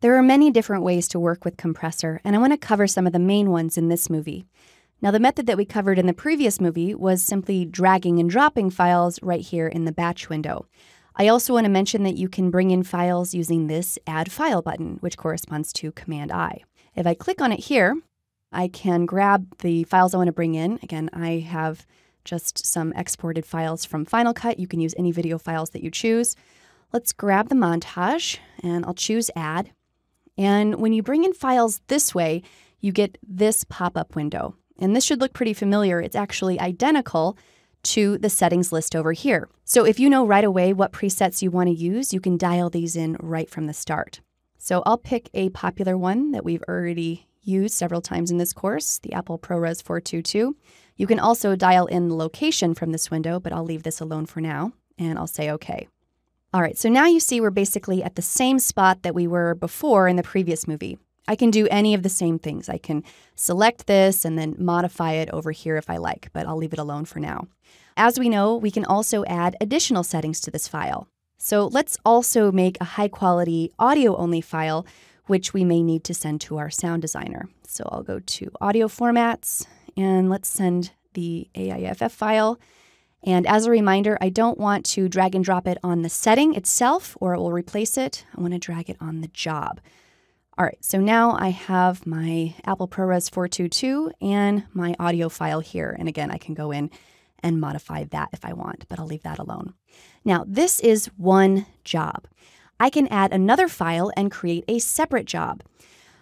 There are many different ways to work with Compressor, and I want to cover some of the main ones in this movie. Now, the method that we covered in the previous movie was simply dragging and dropping files right here in the batch window. I also want to mention that you can bring in files using this Add File button, which corresponds to Command-I. If I click on it here, I can grab the files I want to bring in. Again, I have just some exported files from Final Cut. You can use any video files that you choose. Let's grab the montage, and I'll choose Add. And when you bring in files this way, you get this pop-up window. And this should look pretty familiar. It's actually identical to the settings list over here. So if you know right away what presets you want to use, you can dial these in right from the start. So I'll pick a popular one that we've already used several times in this course, the Apple ProRes 422. You can also dial in the location from this window, but I'll leave this alone for now, and I'll say OK. All right, so now you see we're basically at the same spot that we were before in the previous movie. I can do any of the same things. I can select this and then modify it over here if I like, but I'll leave it alone for now. As we know, we can also add additional settings to this file. So let's also make a high-quality audio-only file, which we may need to send to our sound designer. So I'll go to Audio Formats, and let's send the AIFF file. And as a reminder, I don't want to drag and drop it on the setting itself, or it will replace it. I want to drag it on the job. All right, so now I have my Apple ProRes 422 and my audio file here. And again, I can go in and modify that if I want, but I'll leave that alone. Now, this is one job. I can add another file and create a separate job.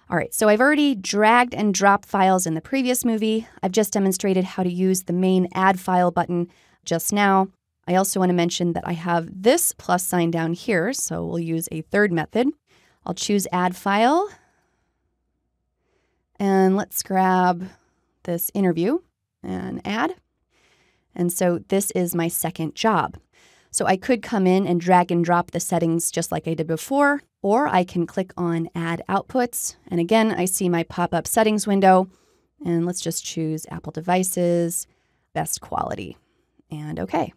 All right, so I've already dragged and dropped files in the previous movie. I've just demonstrated how to use the main Add File button just now. I also want to mention that I have this plus sign down here, so we'll use a third method. I'll choose Add File, and let's grab this interview and add. And so this is my second job. So I could come in and drag and drop the settings just like I did before, or I can click on Add Outputs. And again, I see my pop-up settings window, and let's just choose Apple Devices, Best Quality. And OK.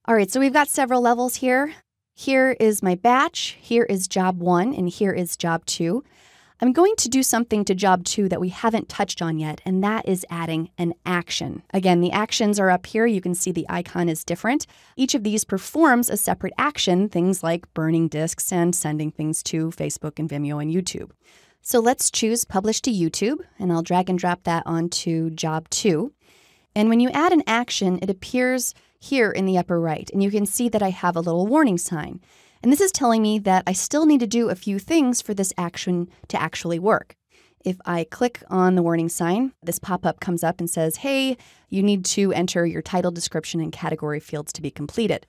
All right, so we've got several levels here. Here is my batch, here is job 1, and here is job 2. I'm going to do something to job 2 that we haven't touched on yet, and that is adding an action. Again, the actions are up here. You can see the icon is different. Each of these performs a separate action, things like burning disks and sending things to Facebook and Vimeo and YouTube. So let's choose Publish to YouTube, and I'll drag and drop that onto job 2. And when you add an action, it appears here in the upper right, and you can see that I have a little warning sign. And this is telling me that I still need to do a few things for this action to actually work. If I click on the warning sign, this pop-up comes up and says, hey, you need to enter your title, description, and category fields to be completed.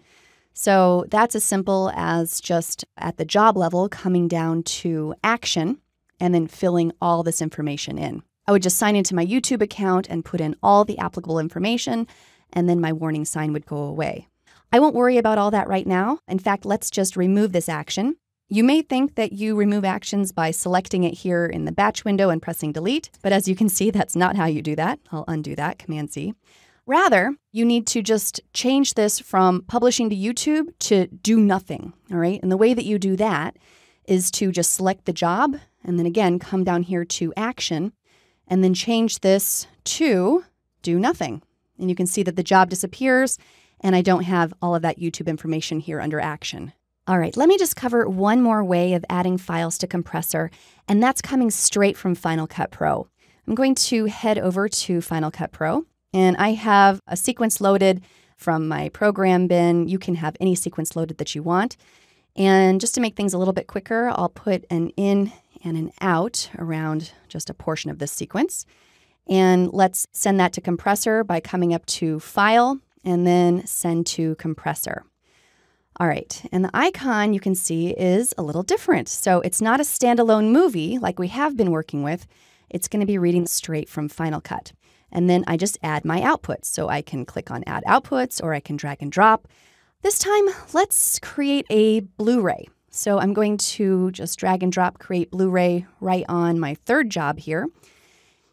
So that's as simple as just at the job level coming down to action and then filling all this information in. I would just sign into my YouTube account and put in all the applicable information, and then my warning sign would go away. I won't worry about all that right now. In fact, let's just remove this action. You may think that you remove actions by selecting it here in the batch window and pressing delete, but as you can see, that's not how you do that. I'll undo that, Command-Z. Rather, you need to just change this from publishing to YouTube to do nothing, all right? And the way that you do that is to just select the job, and then again, come down here to action, and then change this to do nothing. And you can see that the job disappears, and I don't have all of that YouTube information here under action. All right, let me just cover one more way of adding files to Compressor, and that's coming straight from Final Cut Pro. I'm going to head over to Final Cut Pro, and I have a sequence loaded from my program bin. You can have any sequence loaded that you want. And just to make things a little bit quicker, I'll put an in and an out around just a portion of this sequence. And let's send that to Compressor by coming up to File and then Send to Compressor. All right, and the icon you can see is a little different. So it's not a standalone movie like we have been working with. It's going to be reading straight from Final Cut. And then I just add my outputs. So I can click on Add Outputs, or I can drag and drop. This time, let's create a Blu-ray. So I'm going to just drag and drop Create Blu-ray right on my third job here.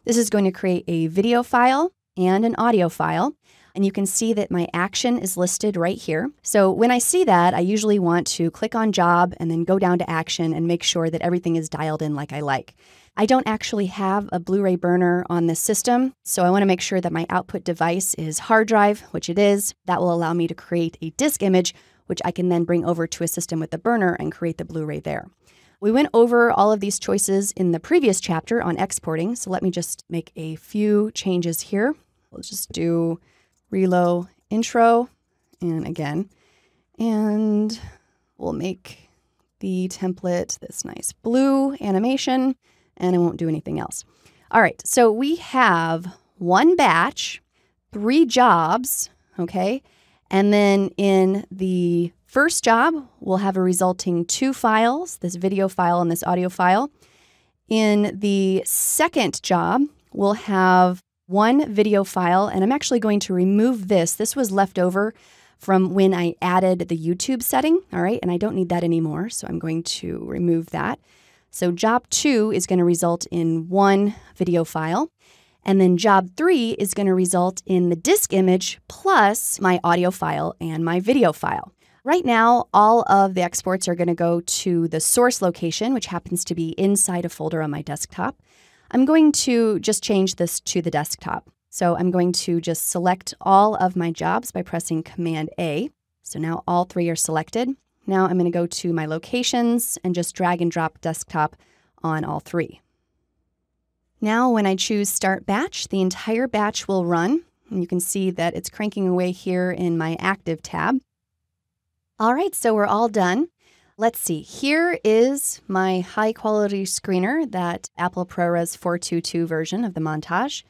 This is going to create a video file and an audio file. And you can see that my action is listed right here. So when I see that, I usually want to click on job and then go down to action and make sure that everything is dialed in like I like. I don't actually have a Blu-ray burner on this system, so I want to make sure that my output device is hard drive, which it is. That will allow me to create a disk image, which I can then bring over to a system with the burner and create the Blu-ray there. We went over all of these choices in the previous chapter on exporting, so let me just make a few changes here. We'll just do reload intro, and again, and we'll make the template this nice blue animation, and I won't do anything else. All right, so we have one batch, 3 jobs, okay? And then in the first job, we'll have a resulting 2 files, this video file and this audio file. In the second job, we'll have 1 video file, and I'm actually going to remove this. This was left over from when I added the YouTube setting, all right? And I don't need that anymore, so I'm going to remove that. So job 2 is going to result in 1 video file. And then job 3 is going to result in the disk image plus my audio file and my video file. Right now, all of the exports are going to go to the source location, which happens to be inside a folder on my desktop. I'm going to just change this to the desktop. So I'm going to just select all of my jobs by pressing Command A. So now all 3 are selected. Now I'm going to go to my locations and just drag and drop desktop on all 3. Now when I choose Start Batch, the entire batch will run. And you can see that it's cranking away here in my Active tab. All right, so we're all done. Let's see. Here is my high-quality screener, that Apple ProRes 422 version of the montage.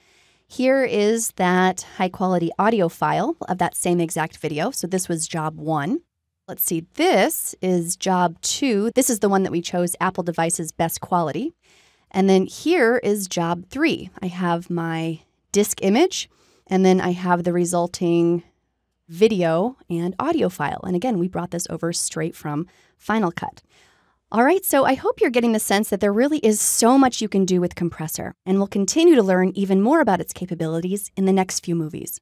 Here is that high-quality audio file of that same exact video. So this was job 1. Let's see, this is job 2. This is the one that we chose, Apple Devices Best Quality. And then here is job 3. I have my disk image, and then I have the resulting video and audio file. And again, we brought this over straight from Final Cut. All right, so I hope you're getting the sense that there really is so much you can do with Compressor, and we'll continue to learn even more about its capabilities in the next few movies.